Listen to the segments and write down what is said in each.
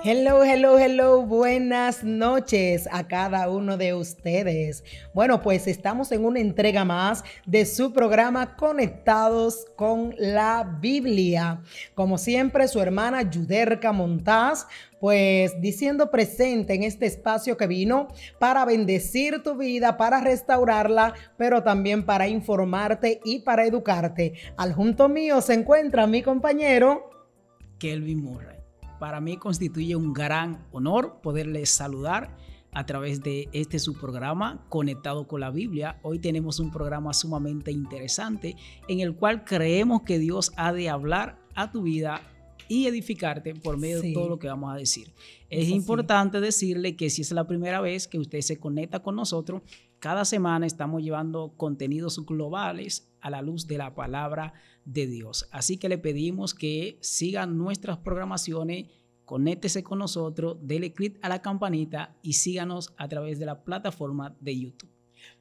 Hello, hello, hello, buenas noches a cada uno de ustedes. Bueno, pues estamos en una entrega más de su programa Conectados con la Biblia. Como siempre, su hermana Yuderka Montaz, pues diciendo presente en este espacio que vino para bendecir tu vida, para restaurarla, pero también para informarte y para educarte. Al junto mío se encuentra mi compañero Kelvin Murray. Para mí constituye un gran honor poderles saludar a través de su programa Conectado con la Biblia. Hoy tenemos un programa sumamente interesante en el cual creemos que Dios ha de hablar a tu vida y edificarte por medio de todo lo que vamos a decir. Es importante decirle que si es la primera vez que usted se conecta con nosotros, cada semana estamos llevando contenidos globales a la luz de la palabra de Dios. Así que le pedimos que sigan nuestras programaciones, conéctese con nosotros, dele clic a la campanita y síganos a través de la plataforma de YouTube.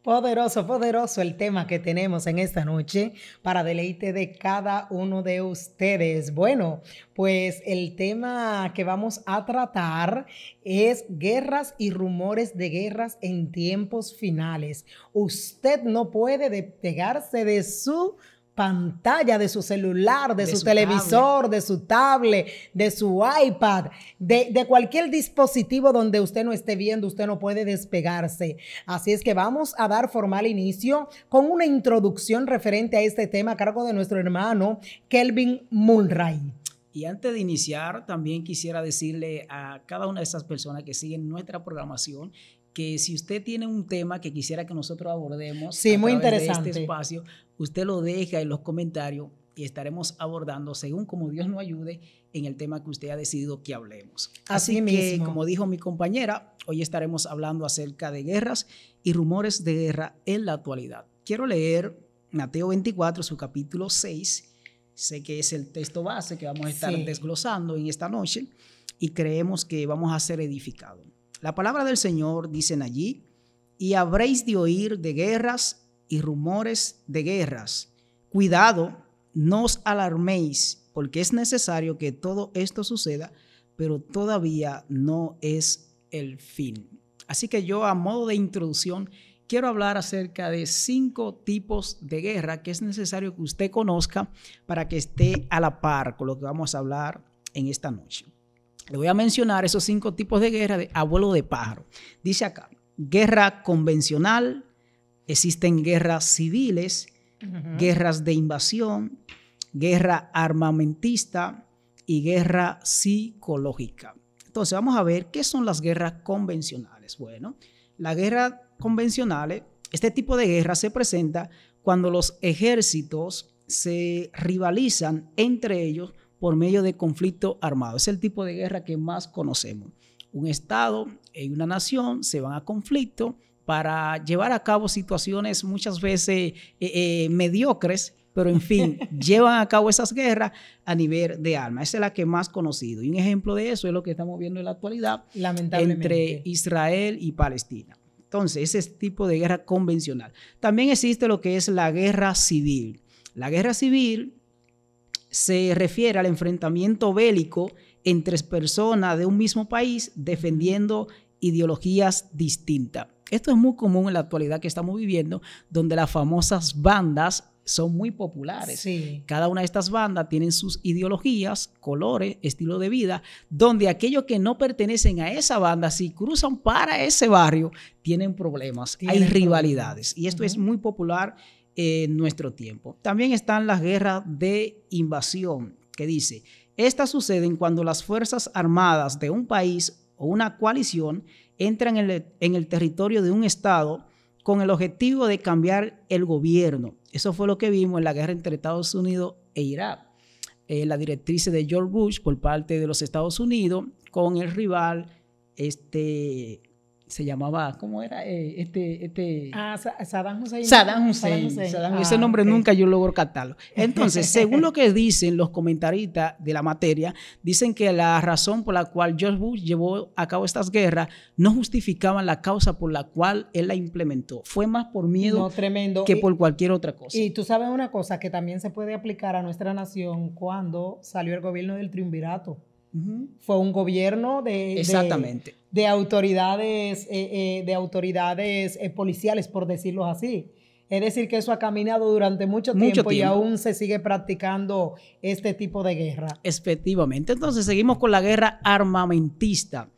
Poderoso, poderoso el tema que tenemos en esta noche para deleite de cada uno de ustedes. Bueno, pues el tema que vamos a tratar es guerras y rumores de guerras en tiempos finales. Usted no puede despegarse de su pantalla, de su celular, de su televisor, de su tablet, de su iPad, de cualquier dispositivo donde usted no esté viendo, usted no puede despegarse. Así es que vamos a dar formal inicio con una introducción referente a este tema a cargo de nuestro hermano Kelvin Murray. Y antes de iniciar, también quisiera decirle a cada una de esas personas que siguen nuestra programación que si usted tiene un tema que quisiera que nosotros abordemos muy interesante de este espacio, usted lo deja en los comentarios y estaremos abordando según como Dios nos ayude en el tema que usted ha decidido que hablemos. Así que, como dijo mi compañera, hoy estaremos hablando acerca de guerras y rumores de guerra en la actualidad. Quiero leer Mateo 24, su capítulo 6. Sé que es el texto base que vamos a estar desglosando en esta noche y creemos que vamos a ser edificados. La palabra del Señor dicen allí: y habréis de oír de guerras y rumores de guerras. Cuidado, no os alarméis, porque es necesario que todo esto suceda, pero todavía no es el fin. Así que yo, a modo de introducción, quiero hablar acerca de 5 tipos de guerra que es necesario que usted conozca para que esté a la par con lo que vamos a hablar en esta noche. Le voy a mencionar esos 5 tipos de guerra de abuelo de pájaro. Dice acá: guerra convencional, existen guerras civiles, guerras de invasión, guerra armamentista y guerra psicológica. Entonces vamos a ver qué son las guerras convencionales. Bueno, la guerra convencional, este tipo de guerra se presenta cuando los ejércitos se rivalizan entre ellos por medio de conflicto armado. Es el tipo de guerra que más conocemos. Un estado y una nación se van a conflicto para llevar a cabo situaciones muchas veces mediocres, pero en fin, llevan a cabo esas guerras a nivel de armas. Esa es la que más conocido. Y un ejemplo de eso es lo que estamos viendo en la actualidad entre Israel y Palestina. Entonces, ese tipo de guerra convencional. También existe lo que es la guerra civil. La guerra civil se refiere al enfrentamiento bélico entre personas de un mismo país defendiendo ideologías distintas. Esto es muy común en la actualidad que estamos viviendo, donde las famosas bandas son muy populares. Sí. Cada una de estas bandas tienen sus ideologías, colores, estilo de vida, donde aquellos que no pertenecen a esa banda, si cruzan para ese barrio, tienen problemas, hay rivalidades. Y esto es muy popular en nuestro tiempo. También están las guerras de invasión, que dice: estas suceden cuando las fuerzas armadas de un país o una coalición entran en el territorio de un estado con el objetivo de cambiar el gobierno. Eso fue lo que vimos en la guerra entre Estados Unidos e Irak. La directriz de George Bush por parte de los Estados Unidos con el rival se llamaba, ¿cómo era? Saddam Hussein. Saddam Hussein. Ese nombre nunca yo logro captarlo. Entonces, según lo que dicen los comentaristas de la materia, dicen que la razón por la cual George Bush llevó a cabo estas guerras no justificaban la causa por la cual él la implementó. Fue más por miedo que por cualquier otra cosa. Y tú sabes una cosa que también se puede aplicar a nuestra nación cuando salió el gobierno del triunvirato. Fue un gobierno Exactamente. de autoridades, policiales, por decirlo así. Es decir, que eso ha caminado durante mucho tiempo y aún se sigue practicando este tipo de guerra. Efectivamente. Entonces, seguimos con la guerra armamentista.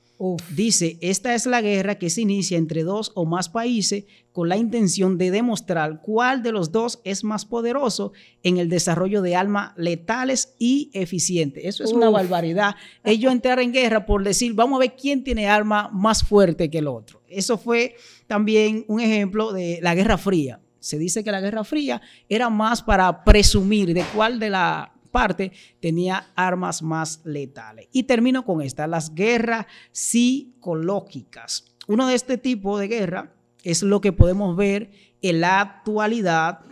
Dice, esta es la guerra que se inicia entre dos o más países con la intención de demostrar cuál de los dos es más poderoso en el desarrollo de armas letales y eficientes. Eso es una barbaridad. Ellos entraron en guerra por decir, vamos a ver quién tiene arma más fuerte que el otro. Eso fue también un ejemplo de la Guerra Fría. Se dice que la Guerra Fría era más para presumir de cuál de la parte tenía armas más letales. Y termino con esta, las guerras psicológicas. Uno de este tipo de guerra es lo que podemos ver en la actualidad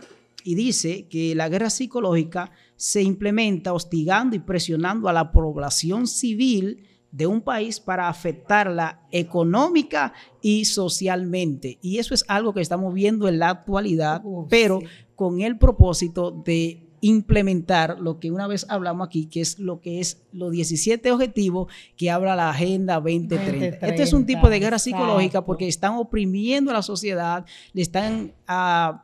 y dice que la guerra psicológica se implementa hostigando y presionando a la población civil de un país para afectarla económica y socialmente. Y eso es algo que estamos viendo en la actualidad, pero con el propósito de implementar lo que una vez hablamos aquí, que es los 17 objetivos que habla la Agenda 2030. Este es un tipo de guerra psicológica porque están oprimiendo a la sociedad, le están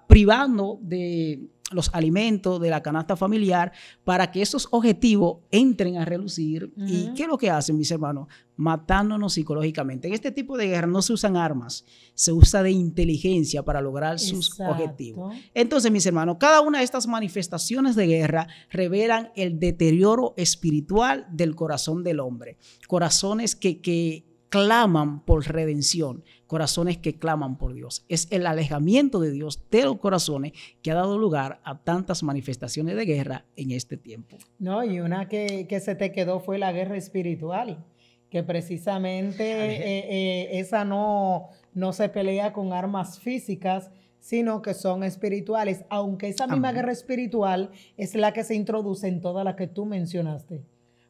privando de los alimentos, de la canasta familiar, para que esos objetivos entren a relucir. ¿Y qué es lo que hacen, mis hermanos? Matándonos psicológicamente. En este tipo de guerra no se usan armas, se usa de inteligencia para lograr sus objetivos. Entonces, mis hermanos, cada una de estas manifestaciones de guerra revelan el deterioro espiritual del corazón del hombre. Corazones que claman por redención, corazones que claman por Dios. Es el alejamiento de Dios de los corazones que ha dado lugar a tantas manifestaciones de guerra en este tiempo. No, y una que se te quedó fue la guerra espiritual, que precisamente esa no se pelea con armas físicas, sino que son espirituales, aunque esa misma guerra espiritual es la que se introduce en toda la que tú mencionaste.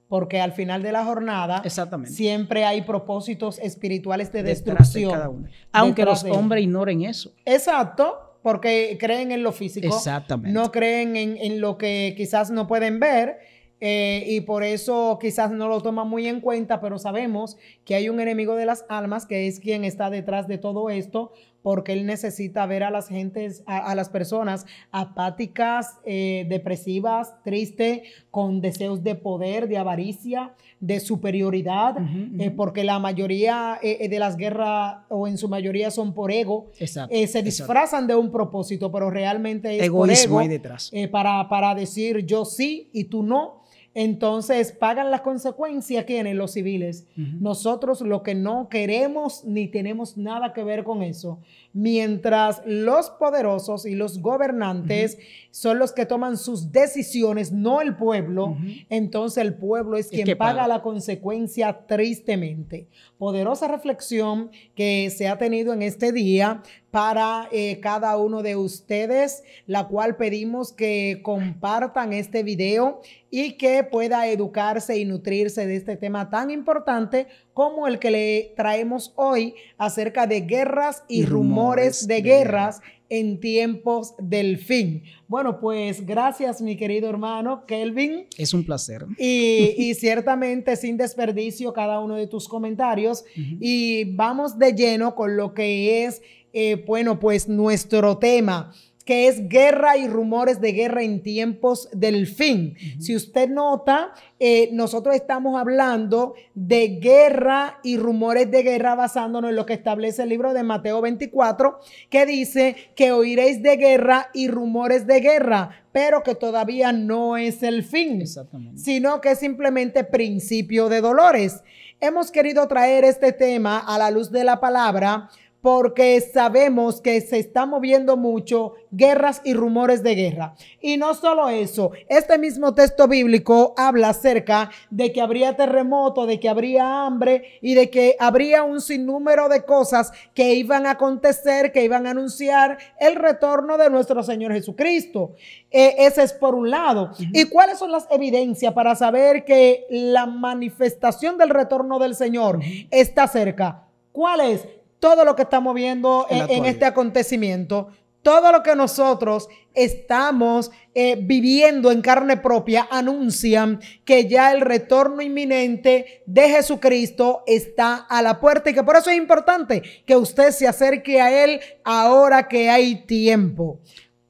Porque al final de la jornada siempre hay propósitos espirituales de destrucción. De cada uno. Aunque los hombres ignoren eso. Exacto, porque creen en lo físico. Exactamente. No creen en lo que quizás no pueden ver y por eso quizás no lo toman muy en cuenta, pero sabemos que hay un enemigo de las almas que es quien está detrás de todo esto, porque él necesita ver a las gentes, a las personas apáticas, depresivas, tristes, con deseos de poder, de avaricia, de superioridad, porque la mayoría de las guerras, o en su mayoría, son por ego. Se disfrazan de un propósito, pero realmente es egoísmo por ego, hay detrás. Para decir yo sí y tú no. Entonces pagan las consecuencias ¿quiénes? Los civiles. Nosotros lo que no queremos ni tenemos nada que ver con eso. Mientras los poderosos y los gobernantes son los que toman sus decisiones, no el pueblo, entonces el pueblo es quien paga la consecuencia tristemente. Poderosa reflexión que se ha tenido en este día para cada uno de ustedes, la cual pedimos que compartan este video y que pueda educarse y nutrirse de este tema tan importante como el que le traemos hoy acerca de guerras y rumores de guerras en tiempos del fin. Bueno, pues gracias, mi querido hermano Kelvin. Es un placer. Y ciertamente sin desperdicio cada uno de tus comentarios. Y vamos de lleno con lo que es, bueno, pues nuestro tema, que es guerra y rumores de guerra en tiempos del fin. Si usted nota, nosotros estamos hablando de guerra y rumores de guerra basándonos en lo que establece el libro de Mateo 24, que dice que oiréis de guerra y rumores de guerra, pero que todavía no es el fin, sino que es simplemente principio de dolores. Hemos querido traer este tema a la luz de la palabra porque sabemos que se está moviendo mucho guerras y rumores de guerra. Y no solo eso, este mismo texto bíblico habla acerca de que habría terremoto, de que habría hambre y de que habría un sinnúmero de cosas que iban a acontecer, que iban a anunciar el retorno de nuestro Señor Jesucristo. Ese es por un lado. ¿Y cuáles son las evidencias para saber que la manifestación del retorno del Señor está cerca? ¿Cuál es? Todo lo que estamos viendo en este acontecimiento, todo lo que nosotros estamos viviendo en carne propia anuncian que ya el retorno inminente de Jesucristo está a la puerta y que por eso es importante que usted se acerque a Él ahora que hay tiempo.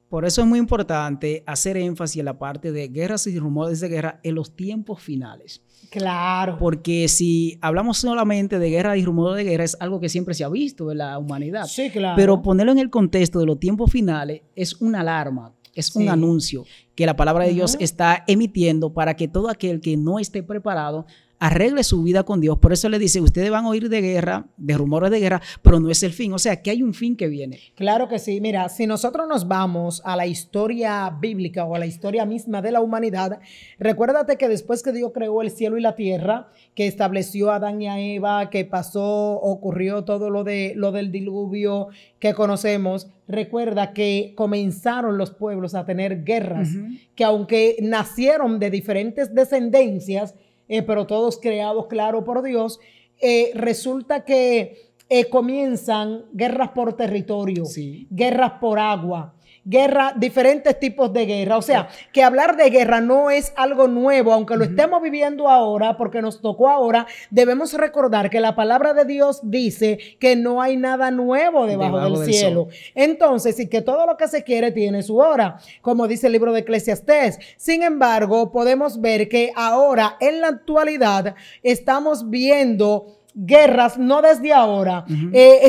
Por eso es muy importante hacer énfasis en la parte de guerras y rumores de guerra en los tiempos finales. Claro. Porque si hablamos solamente de guerra y rumores de guerra, es algo que siempre se ha visto en la humanidad. Sí, claro. Pero ponerlo en el contexto de los tiempos finales es una alarma, es un anuncio que la palabra de Dios está emitiendo para que todo aquel que no esté preparado arregle su vida con Dios. Por eso le dice, ustedes van a oír de guerra, de rumores de guerra, pero no es el fin. O sea, que hay un fin que viene. Claro que sí. Mira, si nosotros nos vamos a la historia bíblica o a la historia misma de la humanidad, recuérdate que después que Dios creó el cielo y la tierra, que estableció a Adán y a Eva, que ocurrió todo lo del diluvio que conocemos, recuerda que comenzaron los pueblos a tener guerras, que aunque nacieron de diferentes descendencias, pero todos creados, claro, por Dios, resulta que comienzan guerras por territorio, guerras por agua, diferentes tipos de guerra. O sea, que hablar de guerra no es algo nuevo, aunque lo estemos viviendo ahora, porque nos tocó ahora. Debemos recordar que la palabra de Dios dice que no hay nada nuevo debajo del cielo. Entonces, y que todo lo que se quiere tiene su hora, como dice el libro de Eclesiastés. Sin embargo, podemos ver que ahora, en la actualidad, estamos viendo guerras, no desde ahora.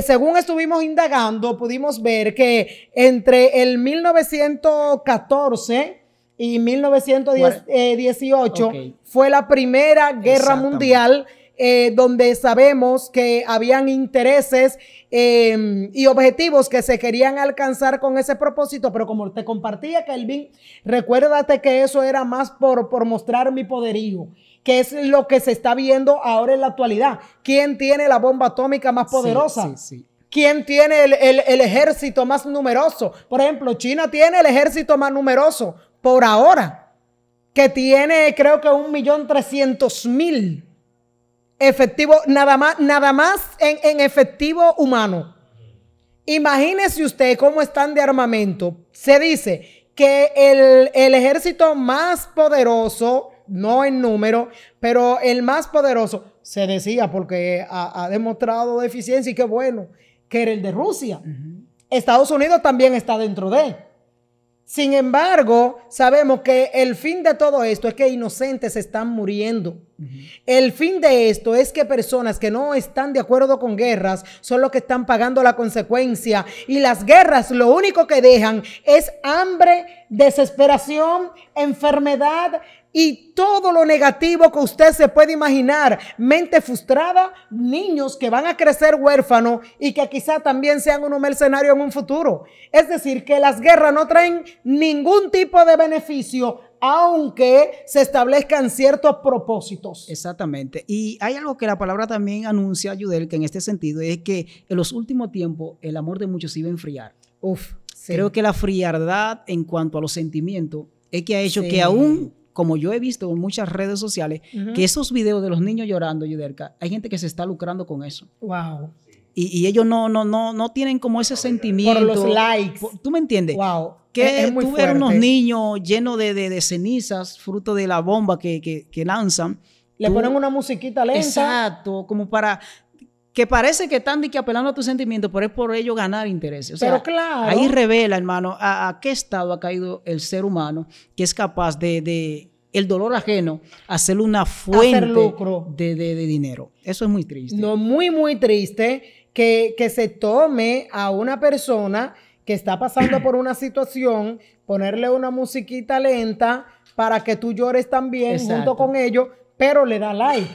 Según estuvimos indagando, pudimos ver que entre el 1914 y 1918 fue la primera guerra mundial, donde sabemos que habían intereses y objetivos que se querían alcanzar con ese propósito, pero como te compartía, Kelvin, recuérdate que eso era más por mostrar mi poderío, que es lo que se está viendo ahora en la actualidad. ¿Quién tiene la bomba atómica más poderosa? ¿Quién tiene el ejército más numeroso? Por ejemplo, China tiene el ejército más numeroso por ahora, que tiene creo que 1.300.000 efectivos, nada más en efectivo humano. Imagínese usted cómo están de armamento. Se dice que el ejército más poderoso, no en número, pero el más poderoso, se decía porque ha demostrado deficiencia, y qué bueno, que era el de Rusia. Estados Unidos también está dentro de. Sin embargo, sabemos que el fin de todo esto es que inocentes están muriendo. El fin de esto es que personas que no están de acuerdo con guerras son los que están pagando la consecuencia. Y las guerras lo único que dejan es hambre, desesperación, enfermedad y todo lo negativo que usted se puede imaginar. Mente frustrada, niños que van a crecer huérfanos y que quizá también sean unos mercenarios en un futuro. Es decir, que las guerras no traen ningún tipo de beneficio, aunque se establezcan ciertos propósitos. Exactamente. Y hay algo que la palabra también anuncia, Yudel, que en este sentido es que en los últimos tiempos el amor de muchos se iba a enfriar. Creo que la frialdad en cuanto a los sentimientos es que ha hecho que aún, como yo he visto en muchas redes sociales, que esos videos de los niños llorando, Yudelka, hay gente que se está lucrando con eso. Wow. Y ellos no tienen como ese sentimiento. Por los likes. ¿Tú me entiendes? Wow. Que es muy tú ver unos niños llenos de cenizas, fruto de la bomba que lanzan. Le ponen una musiquita lenta. Exacto, como para... que parece que están apelando a tus sentimientos, pero es por ello ganar intereses. O sea, pero claro. Ahí revela, hermano, a qué estado ha caído el ser humano que es capaz de el dolor ajeno hacerle una fuente de dinero. Eso es muy triste. No, muy, muy triste que se tome a una persona que está pasando por una situación, ponerle una musiquita lenta para que tú llores también junto con ellos, pero le da like.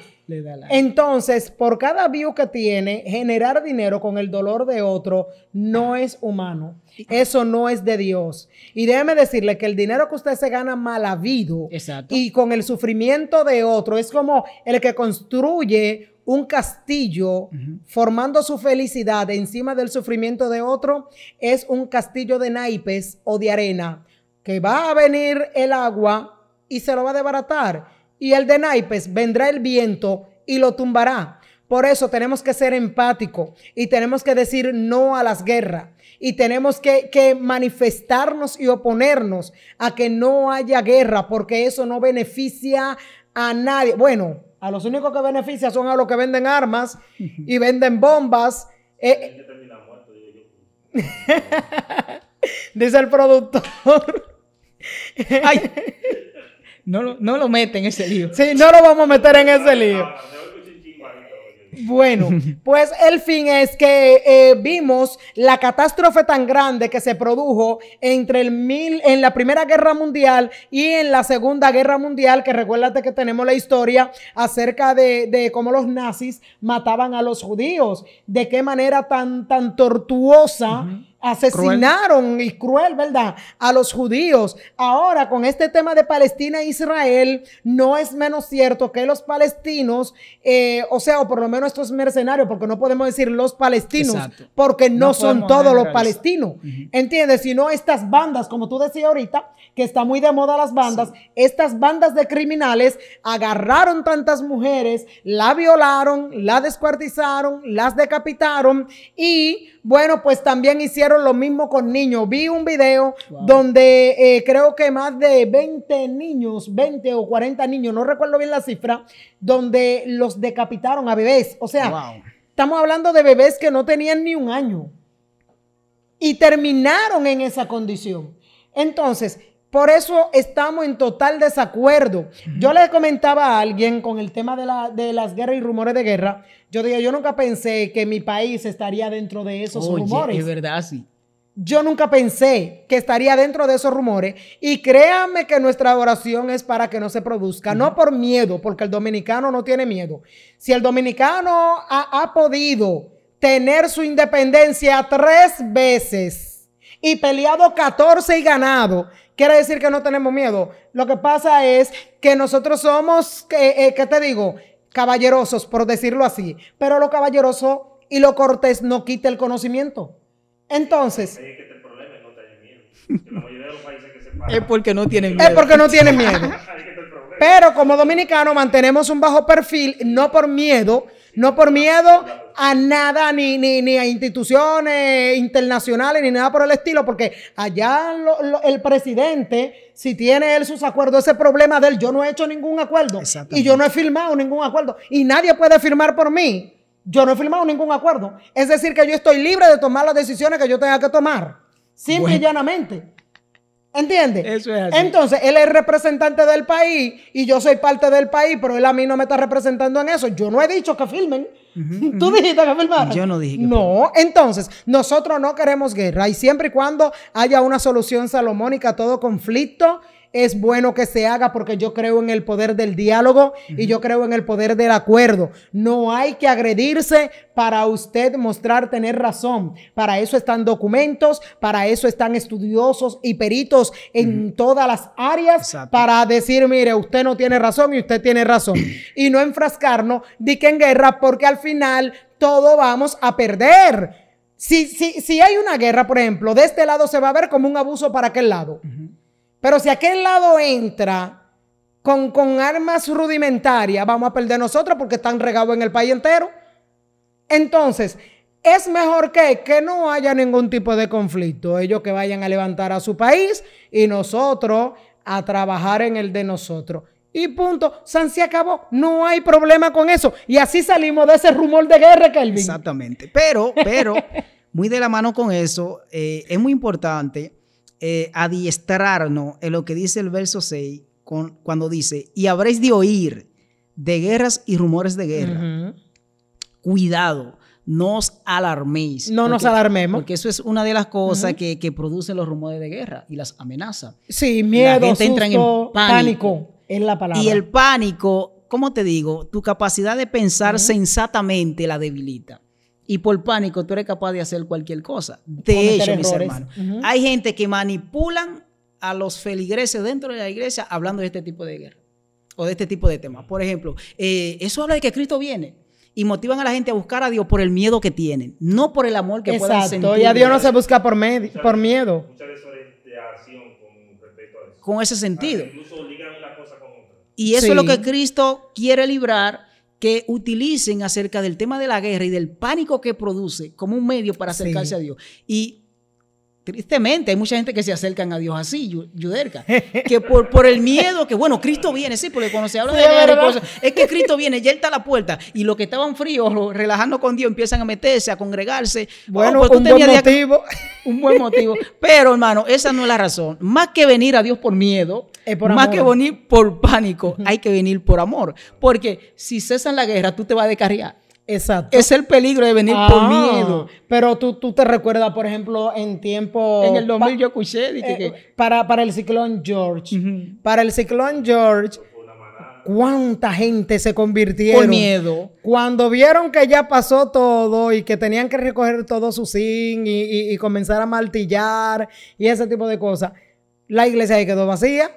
Entonces, por cada view que tiene, generar dinero con el dolor de otro no es humano. Eso no es de Dios. Y déjeme decirle que el dinero que usted se gana mal habido y con el sufrimiento de otro es como el que construye un castillo formando su felicidad encima del sufrimiento de otro. Es un castillo de naipes o de arena que va a venir el agua y se lo va a desbaratar. Y el de naipes vendrá el viento y lo tumbará. Por eso tenemos que ser empáticos y tenemos que decir no a las guerras. Y tenemos que manifestarnos y oponernos a que no haya guerra, porque eso no beneficia a nadie. Bueno, a los únicos que beneficia son a los que venden armas y venden bombas. Dice el productor. Ay, no lo meten en ese lío. Sí, no lo vamos a meter en ese lío. Bueno, pues el fin es que vimos la catástrofe tan grande que se produjo en la Primera Guerra Mundial y en la Segunda Guerra Mundial, que recuérdate que tenemos la historia acerca de cómo los nazis mataban a los judíos, de qué manera tan tortuosa asesinaron y cruel, ¿verdad?, a los judíos. Ahora, con este tema de Palestina e Israel, no es menos cierto que los palestinos, o por lo menos estos mercenarios, porque no podemos decir los palestinos, exacto, porque no son todos los palestinos, ¿entiendes? Sino estas bandas, como tú decías ahorita, que está muy de moda las bandas, sí. Estas bandas de criminales agarraron tantas mujeres, la violaron, la descuartizaron, las decapitaron y, bueno, pues también hicieron lo mismo con niños. Vi un video donde creo que más de 20 niños, 20 o 40 niños, no recuerdo bien la cifra, donde los decapitaron a bebés. O sea, estamos hablando de bebés que no tenían ni un año y terminaron en esa condición. Entonces, por eso estamos en total desacuerdo. Yo le comentaba a alguien con el tema de las guerras y rumores de guerra. Yo dije, yo nunca pensé que mi país estaría dentro de esos rumores. Es verdad, sí. Yo nunca pensé que estaría dentro de esos rumores y créanme que nuestra oración es para que no se produzca, no por miedo, porque el dominicano no tiene miedo. Si el dominicano ha podido tener su independencia 3 veces y peleado 14 y ganado, quiere decir que no tenemos miedo. Lo que pasa es que nosotros somos, ¿qué te digo? Caballerosos, por decirlo así. Pero lo caballeroso y lo cortés no quita el conocimiento. Entonces, es porque no tienen miedo. Es porque no tienen miedo. Pero como dominicanos mantenemos un bajo perfil, no por miedo a nada, ni a instituciones internacionales, ni nada por el estilo, porque allá el presidente, si tiene él sus acuerdos, ese problema de él, yo no he hecho ningún acuerdo y yo no he firmado ningún acuerdo y nadie puede firmar por mí. Yo no he firmado ningún acuerdo. Es decir, que yo estoy libre de tomar las decisiones que yo tenga que tomar. Simple y llanamente. ¿Entiendes? Eso es así. Entonces, él es representante del país y yo soy parte del país, pero él a mí no me está representando en eso. Yo no he dicho que firmen. ¿Tú dijiste que firmaran? Yo no dije que no. Entonces, nosotros no queremos guerra y siempre y cuando haya una solución salomónica a todo conflicto, es bueno que se haga porque yo creo en el poder del diálogo y yo creo en el poder del acuerdo. No hay que agredirse para usted mostrar tener razón. Para eso están documentos, para eso están estudiosos y peritos en todas las áreas. Exacto. Para decir, mire, usted no tiene razón y usted tiene razón. Y no enfrascarnos de que en guerra porque al final todo vamos a perder. Si hay una guerra, por ejemplo, de este lado se va a ver como un abuso para aquel lado. Pero si aquel lado entra con armas rudimentarias, vamos a perder nosotros porque están regados en el país entero. Entonces, es mejor que no haya ningún tipo de conflicto. Ellos que vayan a levantar a su país y nosotros a trabajar en el de nosotros. Y punto. San se acabó. No hay problema con eso. Y así salimos de ese rumor de guerra, Kelvin. Exactamente. Pero, muy de la mano con eso, es muy importante adiestrarnos en lo que dice el verso 6 cuando dice, y habréis de oír de guerras y rumores de guerra. Cuidado, no os alarméis. No nos alarmemos. Porque eso es una de las cosas que producen los rumores de guerra y las amenazas. Sí, miedo, la gente entra en pánico es la palabra. Y el pánico, ¿cómo te digo? Tu capacidad de pensar sensatamente la debilita. Y por pánico tú eres capaz de hacer cualquier cosa. De hecho, mis hermanos, hay gente que manipulan a los feligreses dentro de la iglesia hablando de este tipo de guerra o de este tipo de temas. Por ejemplo, eso habla de que Cristo viene y motivan a la gente a buscar a Dios por el miedo que tienen, no por el amor que puedan sentir. Exacto, y a Dios no se busca por miedo. Mucha desorientación con respecto a eso. Con ese sentido. Incluso ligan una cosa con otra. Y eso es lo que Cristo quiere librar que utilicen acerca del tema de la guerra y del pánico que produce como un medio para acercarse a Dios. Y tristemente hay mucha gente que se acercan a Dios así, Yuderka, que por el miedo que, bueno, Cristo viene, sí, porque cuando se habla de guerra y cosas, es que Cristo viene, ya Él está a la puerta, y los que estaban fríos, relajando con Dios, empiezan a meterse, a congregarse. Bueno, pues un buen motivo. Un buen motivo. Pero, hermano, esa no es la razón. Más que venir a Dios por miedo, más que venir por pánico, hay que venir por amor. Porque si cesan la guerra, tú te vas a descarriar. Exacto. Es el peligro de venir por miedo. Pero tú te recuerdas, por ejemplo, en tiempo... En el 2000 yo escuché... para el ciclón George. Para el ciclón George, ¿cuánta gente se convirtieron? Por miedo. Cuando vieron que ya pasó todo y que tenían que recoger todo su zinc y comenzar a martillar y ese tipo de cosas, la iglesia ahí quedó vacía.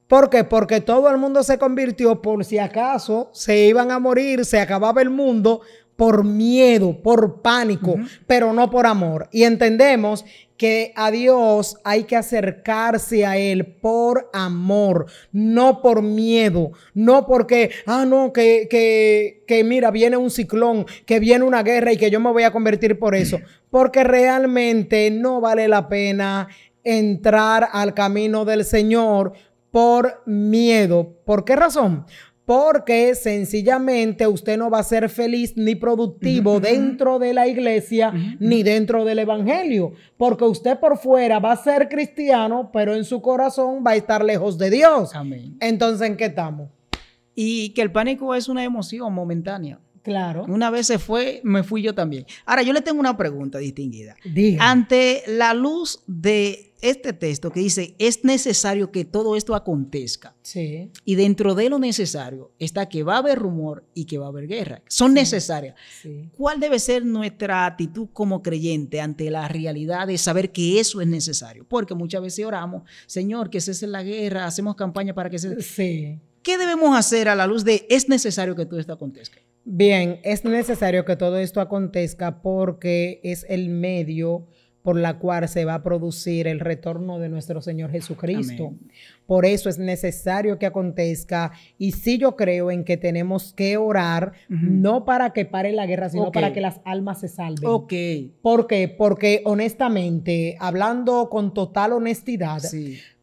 ¿Por qué? Porque todo el mundo se convirtió por si acaso se iban a morir, se acababa el mundo por miedo, por pánico, pero no por amor. Y entendemos que a Dios hay que acercarse a Él por amor, no por miedo, no porque, que mira, viene un ciclón, que viene una guerra y que yo me voy a convertir por eso, porque realmente no vale la pena entrar al camino del Señor por miedo. ¿Por qué razón? Porque sencillamente usted no va a ser feliz ni productivo dentro de la iglesia ni dentro del evangelio. Porque usted por fuera va a ser cristiano, pero en su corazón va a estar lejos de Dios. Amén. Entonces, ¿en qué estamos? Y que el pánico es una emoción momentánea. Claro. Una vez se fue, me fui yo también. Ahora, yo le tengo una pregunta distinguida. Diga. Ante la luz de este texto que dice, es necesario que todo esto acontezca. Sí. Y dentro de lo necesario está que va a haber rumor y que va a haber guerra. Son necesarias. Sí. ¿Cuál debe ser nuestra actitud como creyente ante la realidad de saber que eso es necesario? Porque muchas veces oramos, Señor, que cese la guerra, hacemos campaña para que cese. Sí. ¿Qué debemos hacer a la luz de es necesario que todo esto acontezca? Bien, es necesario que todo esto acontezca porque es el medio por la cual se va a producir el retorno de nuestro Señor Jesucristo. Amén. Por eso es necesario que acontezca. Y sí, yo creo en que tenemos que orar, no para que pare la guerra, sino para que las almas se salven. ¿Por qué? Porque honestamente, hablando con total honestidad,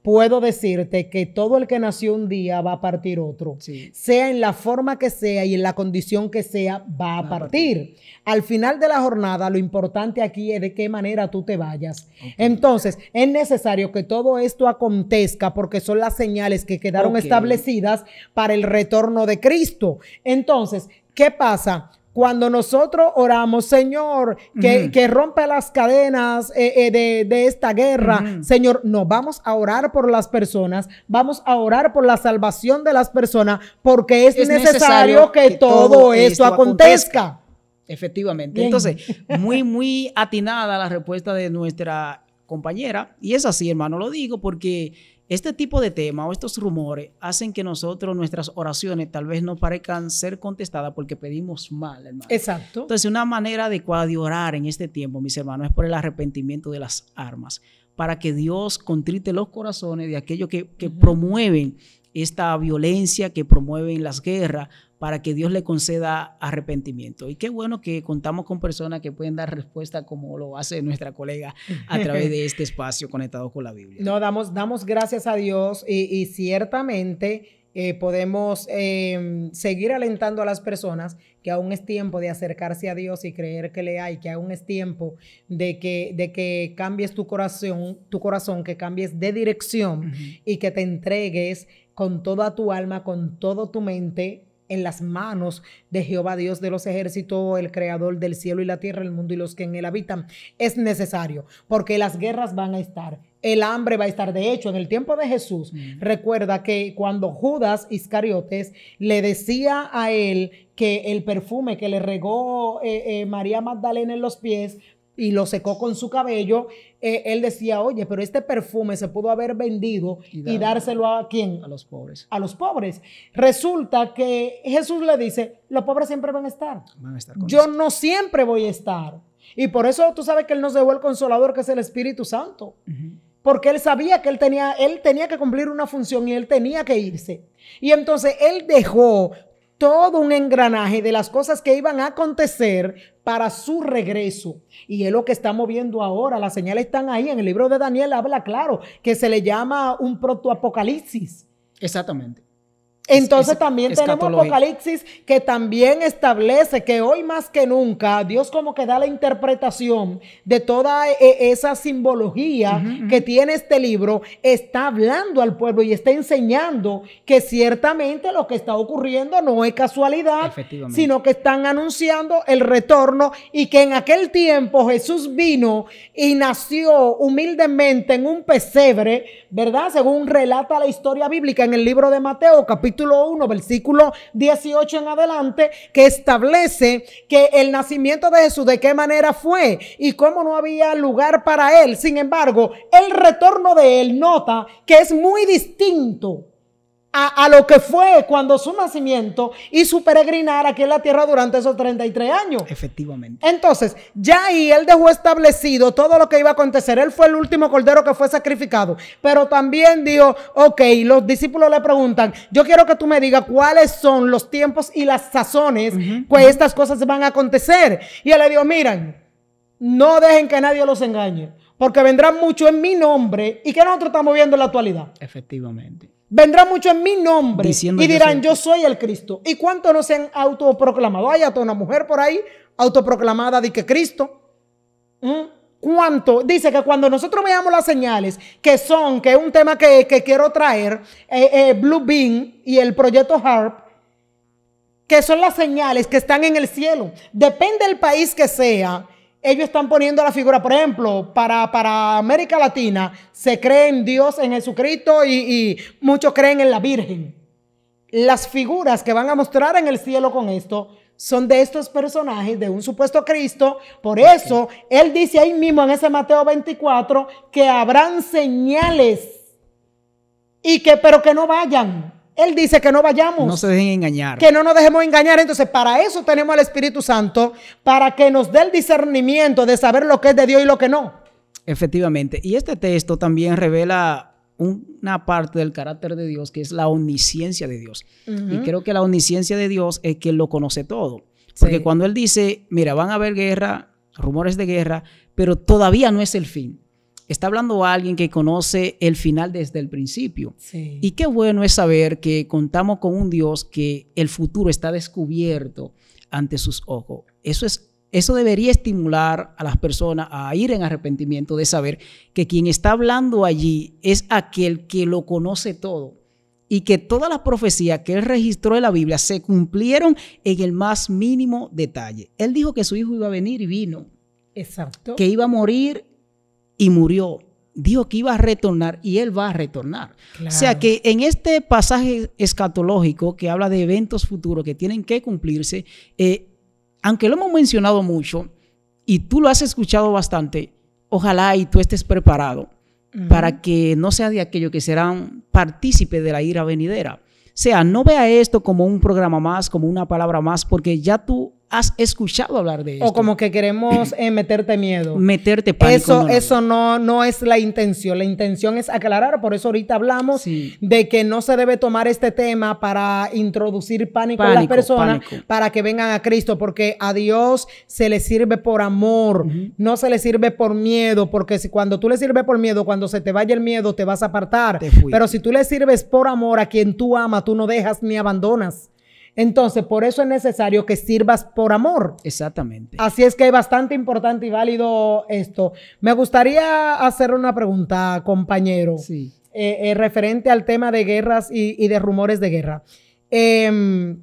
puedo decirte que todo el que nació un día va a partir otro. Sea en la forma que sea y en la condición que sea, va a partir. Al final de la jornada, lo importante aquí es de qué manera tú te vayas. Entonces, es necesario que todo esto acontezca porque son las señales que quedaron establecidas para el retorno de Cristo. Entonces, ¿qué pasa? Cuando nosotros oramos, Señor, que rompa las cadenas de esta guerra, Señor, no, vamos a orar por las personas, vamos a orar por la salvación de las personas, porque es necesario que todo esto acontezca. Efectivamente. Bien. Entonces, muy atinada la respuesta de nuestra compañera, y es así, hermano, lo digo porque este tipo de temas o estos rumores hacen que nosotros, nuestras oraciones tal vez no parezcan ser contestadas porque pedimos mal, hermano. Exacto. Entonces, una manera adecuada de orar en este tiempo, mis hermanos, es por el arrepentimiento de las armas, para que Dios contrite los corazones de aquellos que promueven esta violencia, que promueven las guerras, para que Dios le conceda arrepentimiento. Y qué bueno que contamos con personas que pueden dar respuesta como lo hace nuestra colega a través de este espacio conectado con la Biblia. No, damos gracias a Dios y ciertamente podemos seguir alentando a las personas que aún es tiempo de acercarse a Dios y creer que le hay, que aún es tiempo de que cambies tu corazón, que cambies de dirección y que te entregues con toda tu alma, con toda tu mente en las manos de Jehová Dios de los ejércitos, el creador del cielo y la tierra, el mundo y los que en él habitan. Es necesario, porque las guerras van a estar, el hambre va a estar. De hecho, en el tiempo de Jesús, recuerda que cuando Judas Iscariotes le decía a él que el perfume que le regó María Magdalena en los pies y lo secó con su cabello, él decía, oye, pero este perfume se pudo haber vendido y dárselo ¿a quién? A los pobres. A los pobres. Resulta que Jesús le dice, los pobres siempre van a estar. Yo no siempre voy a estar. Y por eso tú sabes que él nos dejó el Consolador, que es el Espíritu Santo. Porque él sabía que él tenía que cumplir una función y él tenía que irse. Y entonces él dejó todo un engranaje de las cosas que iban a acontecer para su regreso. Y es lo que estamos viendo ahora. Las señales están ahí. En el libro de Daniel habla claro que se le llama un protoapocalipsis. Exactamente. Entonces también tenemos Apocalipsis, que también establece que hoy más que nunca Dios como que da la interpretación de toda esa simbología que tiene este libro. Está hablando al pueblo y está enseñando que ciertamente lo que está ocurriendo no es casualidad, sino que están anunciando el retorno, y que en aquel tiempo Jesús vino y nació humildemente en un pesebre, ¿verdad? Según relata la historia bíblica en el libro de Mateo, capítulo 1, versículo 18 en adelante, que establece que el nacimiento de Jesús, de qué manera fue y cómo no había lugar para él. Sin embargo, el retorno de él, nota que es muy distinto a lo que fue cuando su nacimiento y su peregrinar aquí en la tierra durante esos 33 años. Efectivamente. Entonces, ya ahí él dejó establecido todo lo que iba a acontecer. Él fue el último cordero que fue sacrificado. Pero también dijo, ok, los discípulos le preguntan, yo quiero que tú me digas cuáles son los tiempos y las sazones pues estas cosas van a acontecer. Y él le dijo, miren, no dejen que nadie los engañe, porque vendrán mucho en mi nombre. ¿Y qué nosotros estamos viendo en la actualidad? Efectivamente. Vendrá mucho en mi nombre diciendo, y dirán, yo soy el Cristo. ¿Y cuántos no se han autoproclamado? Hay hasta una mujer por ahí autoproclamada de que Cristo. ¿Cuánto? Dice que cuando nosotros veamos las señales, que es un tema que quiero traer, Blue Beam y el proyecto HARP, que son las señales que están en el cielo. Depende del país que sea, ellos están poniendo la figura. Por ejemplo, para América Latina se cree en Dios, en Jesucristo, y muchos creen en la Virgen. Las figuras que van a mostrar en el cielo con esto son de estos personajes, de un supuesto Cristo. Por eso, él dice ahí mismo en ese Mateo 24 que habrán señales pero que no vayan. Él dice que no vayamos. No se dejen engañar. Que no nos dejemos engañar. Entonces, para eso tenemos al Espíritu Santo, para que nos dé el discernimiento de saber lo que es de Dios y lo que no. Efectivamente. Y este texto también revela una parte del carácter de Dios, que es la omnisciencia de Dios. Y creo que la omnisciencia de Dios es que Él lo conoce todo. Porque cuando Él dice, mira, van a haber guerra, rumores de guerra, pero todavía no es el fin. Está hablando a alguien que conoce el final desde el principio. Sí. Y qué bueno es saber que contamos con un Dios que el futuro está descubierto ante sus ojos. Eso debería estimular a las personas a ir en arrepentimiento, de saber que quien está hablando allí es aquel que lo conoce todo, y que todas las profecías que él registró en la Biblia se cumplieron en el más mínimo detalle. Él dijo que su hijo iba a venir y vino. Exacto. Que iba a morir y murió. Dijo que iba a retornar y él va a retornar. Claro. O sea que en este pasaje escatológico que habla de eventos futuros que tienen que cumplirse, aunque lo hemos mencionado mucho y tú lo has escuchado bastante, ojalá y tú estés preparado para que no sea de aquellos que serán partícipes de la ira venidera. O sea, no vea esto como un programa más, como una palabra más, porque ya tú has escuchado hablar de esto. O como que queremos meterte miedo. Meterte pánico. Eso no es la intención. La intención es aclarar. Por eso ahorita hablamos de que no se debe tomar este tema para introducir pánico en las personas, para que vengan a Cristo, porque a Dios se le sirve por amor, no se le sirve por miedo, porque cuando tú le sirves por miedo, cuando se te vaya el miedo, te vas a apartar. Pero si tú le sirves por amor a quien tú amas, tú no dejas ni abandonas. Entonces, por eso es necesario que sirvas por amor. Exactamente. Así es que es bastante importante y válido esto. Me gustaría hacer una pregunta, compañero, referente al tema de guerras y de rumores de guerra.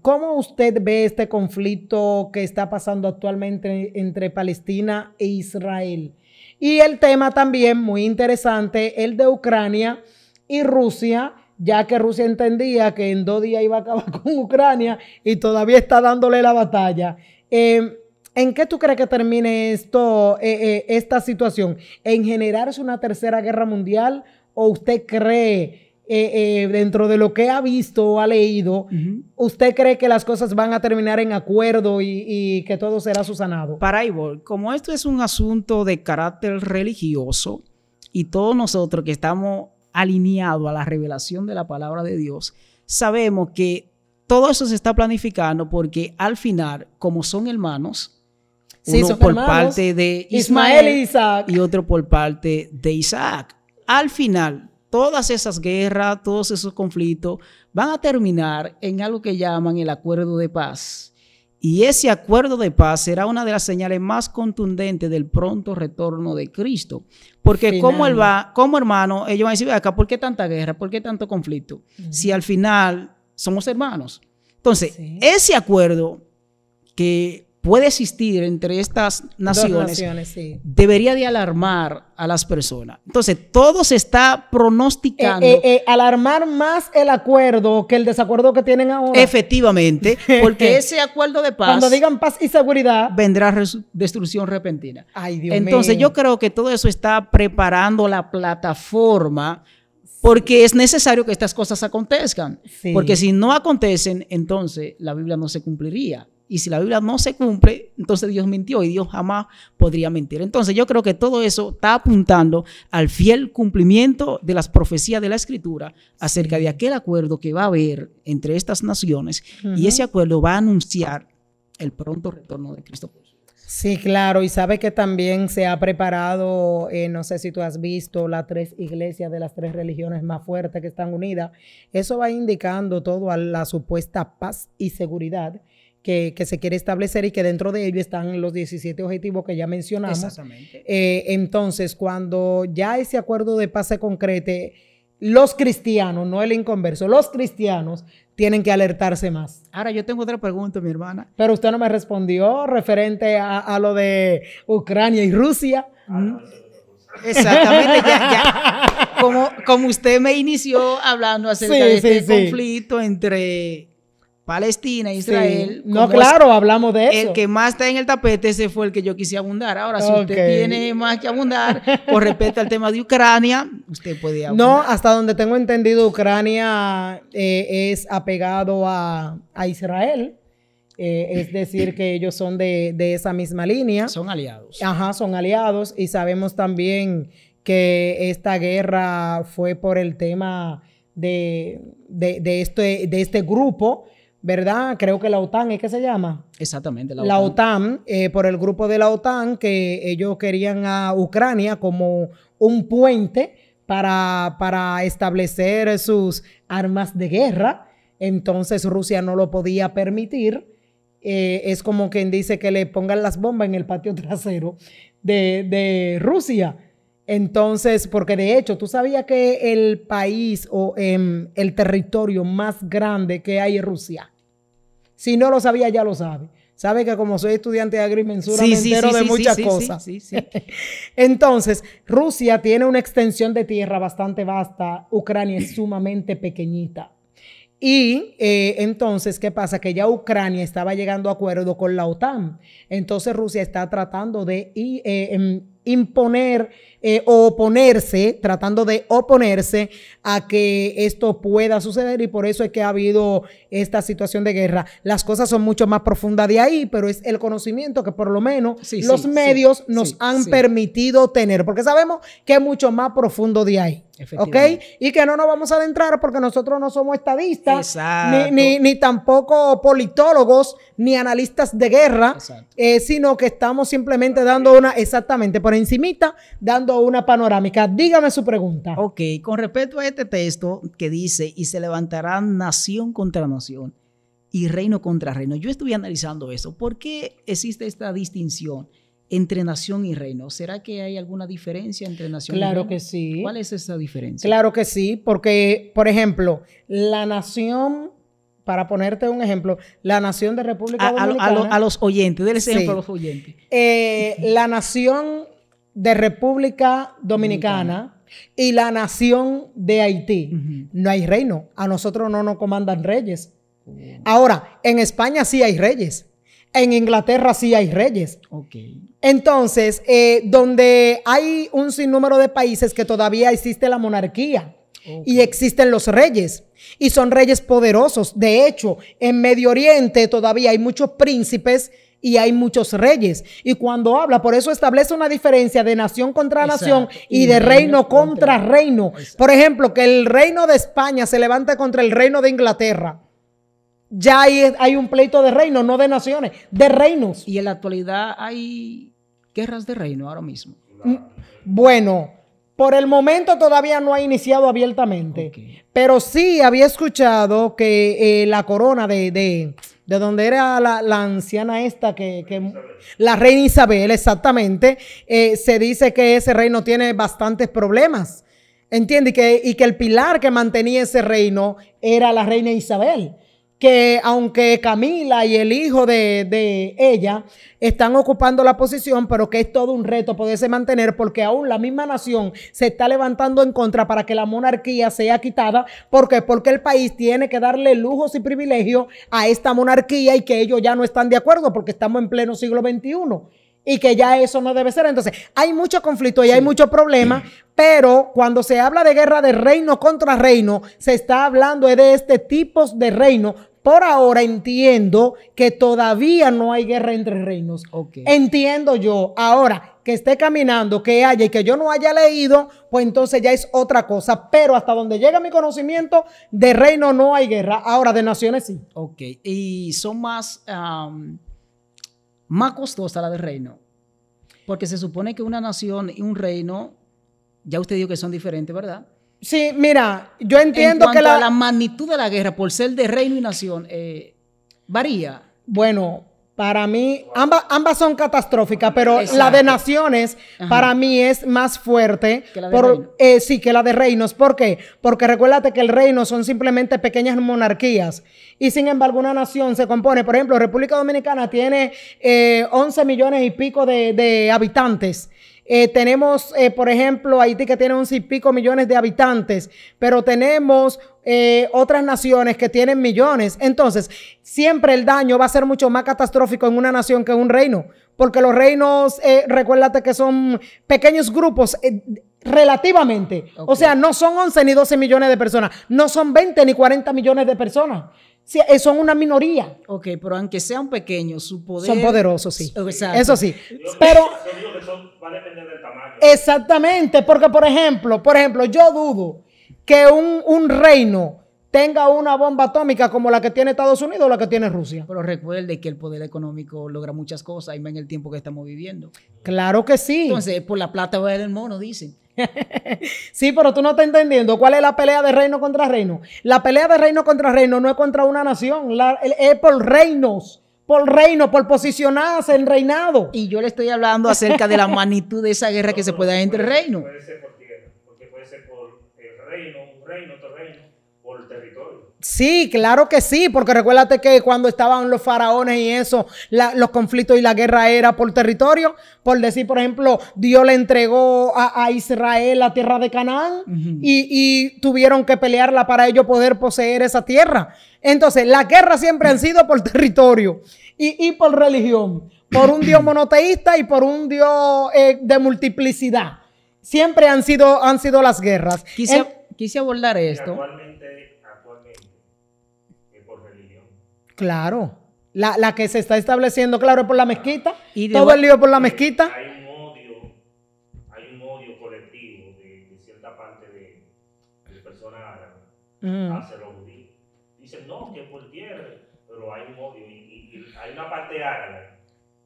¿Cómo usted ve este conflicto que está pasando actualmente entre Palestina e Israel? Y el tema también muy interesante, el de Ucrania y Rusia, ya que Rusia entendía que en 2 días iba a acabar con Ucrania y todavía está dándole la batalla. ¿En qué tú crees que termine esta situación? ¿En generarse una tercera guerra mundial? ¿O usted cree, dentro de lo que ha visto o ha leído, usted cree que las cosas van a terminar en acuerdo y que todo será subsanado? Para Ivor, como esto es un asunto de carácter religioso y todos nosotros que estamos alineado a la revelación de la palabra de Dios, sabemos que todo eso se está planificando porque al final, como son hermanos, sí, uno son por hermanos, parte de Ismael y Isaac, y otro por parte de Isaac. Al final, todas esas guerras, todos esos conflictos van a terminar en algo que llaman el acuerdo de paz. Y ese acuerdo de paz será una de las señales más contundentes del pronto retorno de Cristo. Porque como hermano, ellos van a decir, acá, ¿por qué tanta guerra? ¿Por qué tanto conflicto? Si al final somos hermanos. Entonces, ese acuerdo que puede existir entre estas naciones, debería de alarmar a las personas. Entonces, todo se está pronosticando. Alarmar más el acuerdo que el desacuerdo que tienen ahora. Efectivamente, porque ese acuerdo de paz, cuando digan paz y seguridad, vendrá destrucción repentina. Ay, Dios Entonces, mío. yo creo que todo eso está preparando la plataforma porque es necesario que estas cosas acontezcan. Sí. Porque si no acontecen, entonces la Biblia no se cumpliría. Y si la Biblia no se cumple, entonces Dios mintió y Dios jamás podría mentir. Entonces yo creo que todo eso está apuntando al fiel cumplimiento de las profecías de la Escritura acerca de aquel acuerdo que va a haber entre estas naciones. Y ese acuerdo va a anunciar el pronto retorno de Cristo. Sí, claro, y sabe que también se ha preparado, no sé si tú has visto las 3 iglesias de las 3 religiones más fuertes que están unidas. Eso va indicando todo a la supuesta paz y seguridad que se quiere establecer y que dentro de ello están los 17 objetivos que ya mencionamos. Exactamente. Entonces, cuando ya ese acuerdo de paz se concrete, los cristianos, no el inconverso, los cristianos tienen que alertarse más. Ahora, yo tengo otra pregunta, mi hermana. Pero usted no me respondió referente a lo de Ucrania y Rusia. Exactamente, como usted me inició hablando acerca de este conflicto entre Palestina e Israel. Sí. No, claro, hablamos de eso. El que más está en el tapete, ese fue el que yo quise abundar. Ahora, si usted tiene más que abundar con respecto al tema de Ucrania, usted puede abundar. No, hasta donde tengo entendido, Ucrania es apegado a Israel. Es decir, que ellos son de esa misma línea. Son aliados. Ajá, son aliados. Y sabemos también que esta guerra fue por el tema de este grupo, ¿verdad? Creo que la OTAN, ¿es que se llama? Exactamente, la OTAN. Por el grupo de la OTAN, que ellos querían a Ucrania como un puente para establecer sus armas de guerra. Entonces Rusia no lo podía permitir. Es como quien dice que le pongan las bombas en el patio trasero de Rusia. Entonces, porque de hecho, ¿tú sabías que el país o el territorio más grande que hay es Rusia? Si no lo sabía, ya lo sabe. Sabe que como soy estudiante de agrimensura, me entero de muchas cosas. Sí. Entonces, Rusia tiene una extensión de tierra bastante vasta. Ucrania es sumamente pequeñita. Y entonces, ¿qué pasa? Que ya Ucrania estaba llegando a acuerdo con la OTAN. Entonces, Rusia está tratando de imponer o oponerse, tratando de oponerse a que esto pueda suceder, y por eso es que ha habido esta situación de guerra. Las cosas son mucho más profundas de ahí, pero es el conocimiento que por lo menos los medios nos han permitido tener, porque sabemos que es mucho más profundo de ahí. ¿Ok? Y que no nos vamos a adentrar porque nosotros no somos estadistas, ni tampoco politólogos, ni analistas de guerra, sino que estamos simplemente dando por encimita, dando una panorámica. Dígame su pregunta. Ok, con respecto a este texto que dice, y se levantará nación contra nación y reino contra reino. Yo estuve analizando eso. ¿Por qué existe esta distinción entre nación y reino? ¿Será que hay alguna diferencia entre nación y reino? Claro que sí. ¿Cuál es esa diferencia? Claro que sí, porque, por ejemplo, la nación, para ponerte un ejemplo, la nación de República Dominicana. A los oyentes, déles ejemplo a los oyentes. La nación de República Dominicana y la nación de Haití. No hay reino. A nosotros no nos comandan reyes. Ahora, en España sí hay reyes. En Inglaterra sí hay reyes. Entonces, donde hay un sinnúmero de países que todavía existe la monarquía y existen los reyes, y son reyes poderosos. De hecho, en Medio Oriente todavía hay muchos príncipes y hay muchos reyes. Y cuando habla, por eso establece una diferencia de nación contra nación y de reino contra reino. Por ejemplo, que el reino de España se levante contra el reino de Inglaterra. ya hay un pleito de reinos, no de naciones, de reinos. Y en la actualidad hay guerras de reino ahora mismo. Bueno, por el momento todavía no ha iniciado abiertamente, pero sí había escuchado que la corona de donde era la anciana esta, la reina Isabel, exactamente, se dice que ese reino tiene bastantes problemas, ¿entiendes? Y que el pilar que mantenía ese reino era la reina Isabel. Que aunque Camila y el hijo de ella están ocupando la posición, pero que es todo un reto poderse mantener, porque aún la misma nación se está levantando en contra para que la monarquía sea quitada. ¿Por qué? Porque el país tiene que darle lujos y privilegios a esta monarquía y que ellos ya no están de acuerdo porque estamos en pleno siglo XXI. Y que ya eso no debe ser. Entonces, hay mucho conflicto y hay mucho problema, pero cuando se habla de guerra de reino contra reino, se está hablando de este tipo de reino. Por ahora entiendo que todavía no hay guerra entre reinos. Entiendo yo. Ahora, que esté caminando, que haya y que yo no haya leído, pues entonces ya es otra cosa. Pero hasta donde llega mi conocimiento, de reino no hay guerra. Ahora, de naciones sí. Ok. Y son más costosa la de reino, porque se supone que una nación y un reino, ya usted dijo que son diferentes, ¿verdad? Sí, mira, yo entiendo que la magnitud de la guerra, por ser de reino y nación, varía. Bueno, para mí, ambas son catastróficas, pero la de naciones, para mí es más fuerte. ¿Que la de reinos? Sí, que la de reinos. ¿Por qué? Porque recuérdate que el reino son simplemente pequeñas monarquías. Y sin embargo, una nación se compone, por ejemplo, República Dominicana tiene 11 millones y pico de habitantes. Tenemos, por ejemplo, Haití, que tiene 11 y pico millones de habitantes, pero tenemos otras naciones que tienen millones. Entonces, siempre el daño va a ser mucho más catastrófico en una nación que en un reino, porque los reinos, recuérdate que son pequeños grupos relativamente. O sea, no son 11 ni 12 millones de personas, no son 20 ni 40 millones de personas. Sí, son una minoría. Ok, pero aunque sean pequeños, su poder... Son poderosos, sí. Exacto. Eso sí. Pero... va a depender del tamaño. Exactamente, porque por ejemplo, yo dudo que un reino tenga una bomba atómica como la que tiene Estados Unidos o la que tiene Rusia. Pero recuerde que el poder económico logra muchas cosas, y más en el tiempo que estamos viviendo. Claro que sí. Entonces, por la plata va el mono, dicen. Sí, pero tú no estás entendiendo cuál es la pelea de reino contra reino. La pelea de reino contra reino no es contra una nación, es por reinos, por posicionarse en reinado. Y yo le estoy hablando acerca de la magnitud de esa guerra que se puede dar entre reinos. Puede ser por tierra, porque puede ser por el reino, un reino, otro reino, por el territorio. Sí, claro que sí, porque recuérdate que cuando estaban los faraones y eso, los conflictos y la guerra era por territorio. Por decir, por ejemplo, Dios le entregó a Israel la tierra de Canaán y tuvieron que pelearla para ellos poder poseer esa tierra. Entonces, las guerras siempre han sido por territorio y por religión, por un Dios monoteísta y por un Dios de multiplicidad. Siempre han sido las guerras. Quise abordar esto. Actualmente es por religión. Claro. La que se está estableciendo, claro, es por la mezquita. Todo el lío es por la mezquita. Hay un odio colectivo de cierta parte de personas árabes hacia los judíos. Dicen, no, que por tierra, pero hay un odio. Y hay una parte árabe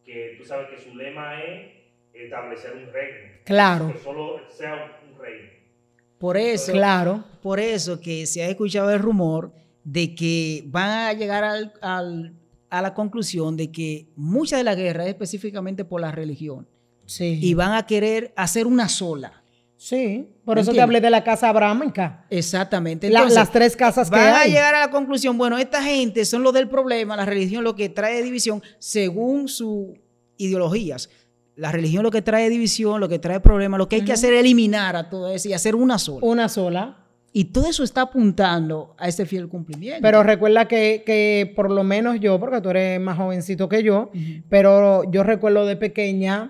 que tú sabes que su lema es establecer un reino. Claro. Que solo sea un reino. Por eso, claro. Por eso que se ha escuchado el rumor de que van a llegar a la conclusión de que mucha de la guerra es específicamente por la religión. Sí. Y van a querer hacer una sola. Sí, por eso te hablé de la casa abrámica. Exactamente. Entonces, las tres casas que van hay. a llegar a la conclusión, bueno, esta gente son los del problema, la religión lo que trae división según sus ideologías. La religión lo que trae división, lo que trae problemas, lo que hay que hacer es eliminar a todo eso y hacer una sola. Una sola. Y todo eso está apuntando a ese fiel cumplimiento. Pero recuerda que por lo menos yo, porque tú eres más jovencito que yo, pero yo recuerdo de pequeña,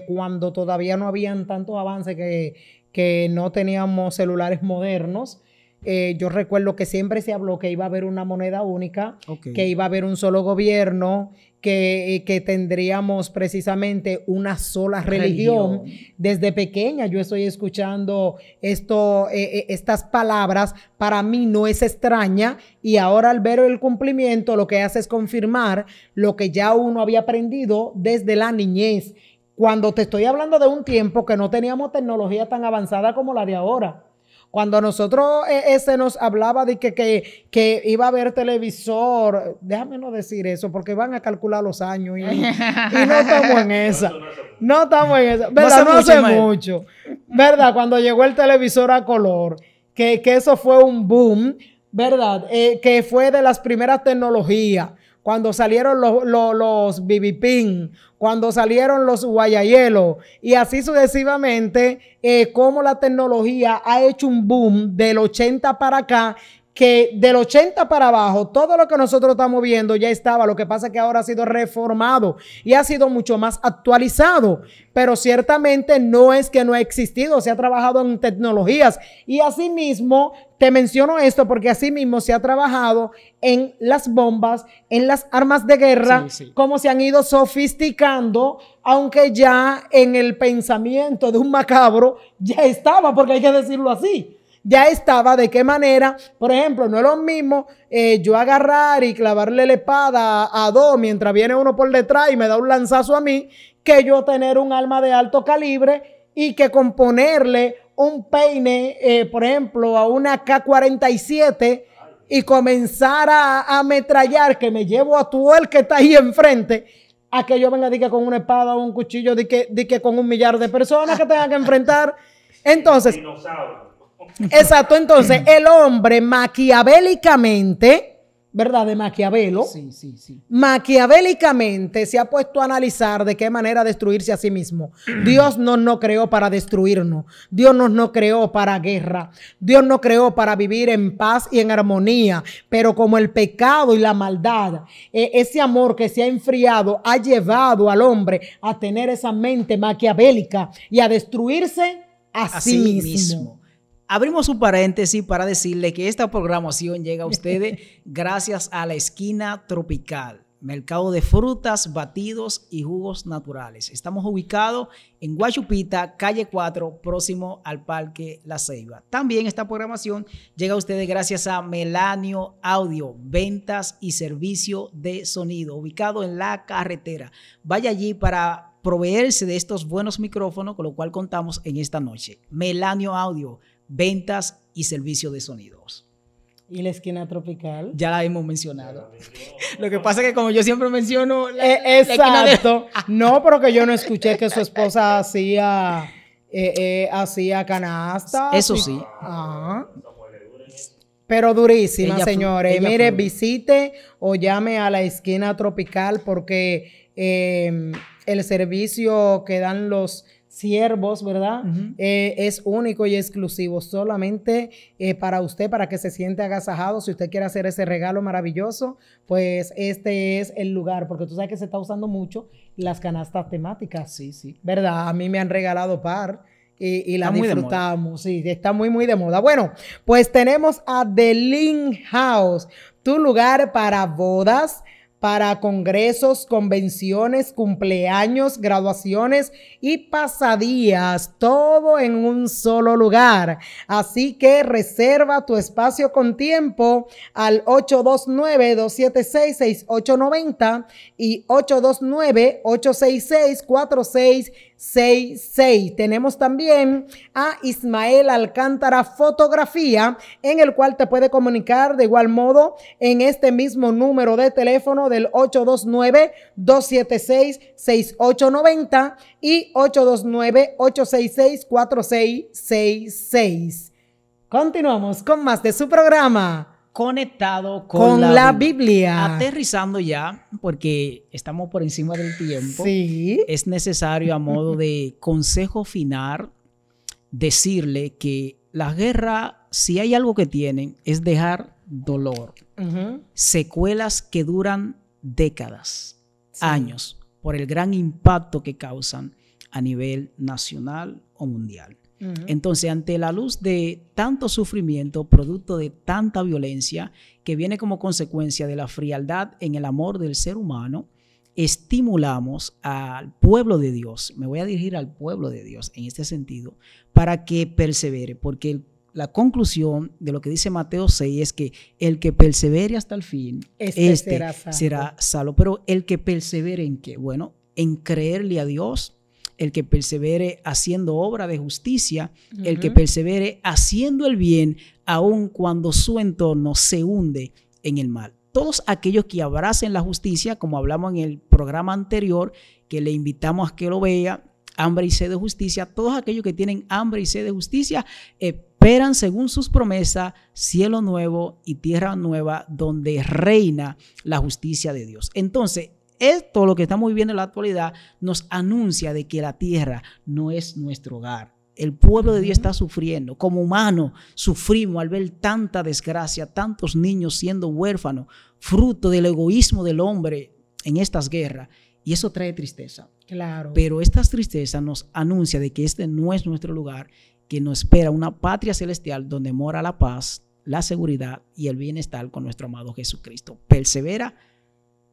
cuando todavía no habían tantos avances que no teníamos celulares modernos, yo recuerdo que siempre se habló que iba a haber una moneda única, que iba a haber un solo gobierno, que tendríamos precisamente una sola religión. Desde pequeña yo estoy escuchando estas palabras, para mí no es extraña, y ahora al ver el cumplimiento lo que hace es confirmar lo que ya uno había aprendido desde la niñez. Cuando te estoy hablando de un tiempo que no teníamos tecnología tan avanzada como la de ahora. Cuando a nosotros se nos hablaba de que iba a haber televisor, déjame no decir eso, porque van a calcular los años y no estamos en esa. No estamos en esa. ¿Verdad? No hace mucho. ¿Verdad? Cuando llegó el televisor a color, que eso fue un boom, ¿verdad? Que fue de las primeras tecnologías. Cuando salieron los BB Pin, cuando salieron los guayayelos, y así sucesivamente, como la tecnología ha hecho un boom del 80 para acá, que del 80 para abajo, todo lo que nosotros estamos viendo ya estaba. Lo que pasa es que ahora ha sido reformado y ha sido mucho más actualizado, pero ciertamente no es que no ha existido, se ha trabajado en tecnologías, y asimismo te menciono esto porque asimismo se ha trabajado en las bombas, en las armas de guerra, como se han ido sofisticando, aunque ya en el pensamiento de un macabro ya estaba, porque hay que decirlo así. Ya estaba. ¿De qué manera? Por ejemplo, no es lo mismo yo agarrar y clavarle la espada a dos mientras viene uno por detrás y me da un lanzazo a mí, que yo tener un arma de alto calibre y que componerle un peine, por ejemplo, a una K-47 y comenzar a ametrallar, que me llevo a todo el que está ahí enfrente, a que yo venga con una espada o un cuchillo, de que con 1 millar de personas que tengan que enfrentar. Entonces, exacto, entonces el hombre maquiavélicamente, ¿verdad? De Maquiavelo, maquiavélicamente se ha puesto a analizar de qué manera destruirse a sí mismo. Dios no creó para destruirnos, Dios no creó para guerra, Dios no creó para vivir en paz y en armonía, pero como el pecado y la maldad, ese amor que se ha enfriado ha llevado al hombre a tener esa mente maquiavélica y a destruirse a sí mismo. Abrimos un paréntesis para decirle que esta programación llega a ustedes gracias a La Esquina Tropical, mercado de frutas, batidos y jugos naturales. Estamos ubicados en Guachupita, calle 4, próximo al Parque La Ceiba. También esta programación llega a ustedes gracias a Melanio Audio, ventas y servicio de sonido, ubicado en la carretera. Vaya allí para proveerse de estos buenos micrófonos, con lo cual contamos en esta noche. Melanio Audio, ventas y servicio de sonidos. ¿Y La Esquina Tropical? Ya la hemos mencionado. Lo que pasa es que como yo siempre menciono... exacto. No, pero que yo no escuché que su esposa hacía canastas. Eso sí. Pero durísima, señores. Mire, visite o llame a La Esquina Tropical porque el servicio que dan los siervos, ¿verdad? Es único y exclusivo solamente para usted, para que se siente agasajado. Si usted quiere hacer ese regalo maravilloso, pues este es el lugar, porque tú sabes que se está usando mucho las canastas temáticas. Sí. ¿Verdad? A mí me han regalado par y la disfrutamos. Sí, está muy de moda. Bueno, pues tenemos a The Link House, tu lugar para bodas, para congresos, convenciones, cumpleaños, graduaciones y pasadías, todo en un solo lugar. Así que reserva tu espacio con tiempo al 829-276-6890 y 829-866-4666. Tenemos también a Ismael Alcántara Fotografía, en el cual te puede comunicar de igual modo en este mismo número de teléfono del 829-276-6890 y 829-866-4666. Continuamos con más de su programa Conectado con la Biblia. Aterrizando ya, porque estamos por encima del tiempo. Sí. Es necesario, a modo de consejo final, decirle que la guerra, si hay algo que tienen, es dejar dolor, secuelas que duran décadas, años, por el gran impacto que causan a nivel nacional o mundial. Entonces, ante la luz de tanto sufrimiento, producto de tanta violencia que viene como consecuencia de la frialdad en el amor del ser humano, estimulamos al pueblo de Dios, me voy a dirigir al pueblo de Dios en este sentido, para que persevere, porque la conclusión de lo que dice Mateo 6 es que el que persevere hasta el fin, será salvo. Pero el que persevere ¿en qué? Bueno, en creerle a Dios, el que persevere haciendo obra de justicia, el que persevere haciendo el bien, aun cuando su entorno se hunde en el mal. Todos aquellos que abracen la justicia, como hablamos en el programa anterior, que le invitamos a que lo vea, hambre y sed de justicia, todos aquellos que tienen hambre y sed de justicia, esperan según sus promesas cielo nuevo y tierra nueva donde reina la justicia de Dios. Entonces, esto, lo que estamos viviendo en la actualidad, nos anuncia de que la tierra no es nuestro hogar. El pueblo de Dios está sufriendo. Como humanos sufrimos al ver tanta desgracia, tantos niños siendo huérfanos, fruto del egoísmo del hombre en estas guerras. Y eso trae tristeza. Claro. Pero esta tristeza nos anuncia de que este no es nuestro lugar, que nos espera una patria celestial donde mora la paz, la seguridad y el bienestar con nuestro amado Jesucristo. Persevera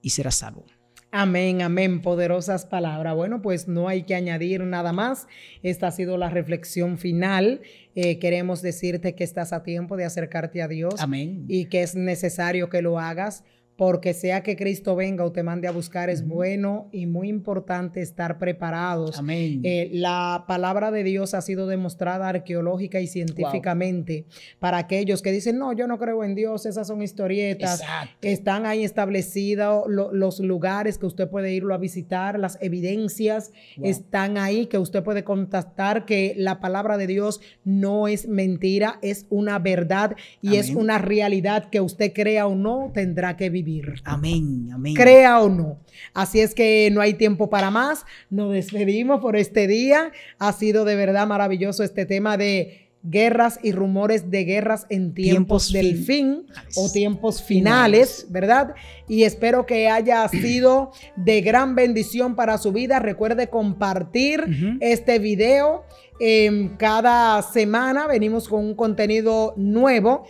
y serás salvo. Amén, amén, poderosas palabras. Bueno, pues no hay que añadir nada más. Esta ha sido la reflexión final. Queremos decirte que estás a tiempo de acercarte a Dios. Amén. Y que es necesario que lo hagas, porque sea que Cristo venga o te mande a buscar, es bueno y muy importante estar preparados. Amén. La palabra de Dios ha sido demostrada arqueológica y científicamente. Para aquellos que dicen, no, yo no creo en Dios, esas son historietas. Exacto. Están ahí establecidos los lugares que usted puede irlo a visitar, las evidencias están ahí, que usted puede contactar, que la palabra de Dios no es mentira, es una verdad y es una realidad que usted crea o no, tendrá que vivir. Amén, amén. Crea o no. Así es que no hay tiempo para más. Nos despedimos por este día. Ha sido de verdad maravilloso este tema de guerras y rumores de guerras en tiempos del fin o tiempos finales, ¿verdad? Y espero que haya sido de gran bendición para su vida. Recuerde compartir este video. Cada semana venimos con un contenido nuevo,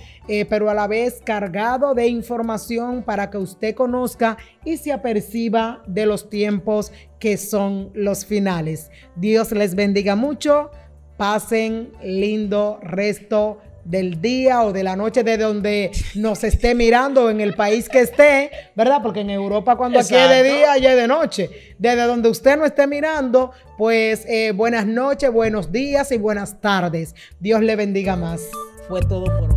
pero a la vez cargado de información para que usted conozca y se aperciba de los tiempos que son los finales. Dios les bendiga mucho. Pasen lindo resto del día o de la noche, de donde nos esté mirando, en el país que esté, ¿verdad? Porque en Europa cuando aquí es de día, allá es de noche. Desde donde usted no esté mirando, pues buenas noches, buenos días y buenas tardes. Dios le bendiga más. Fue todo por hoy.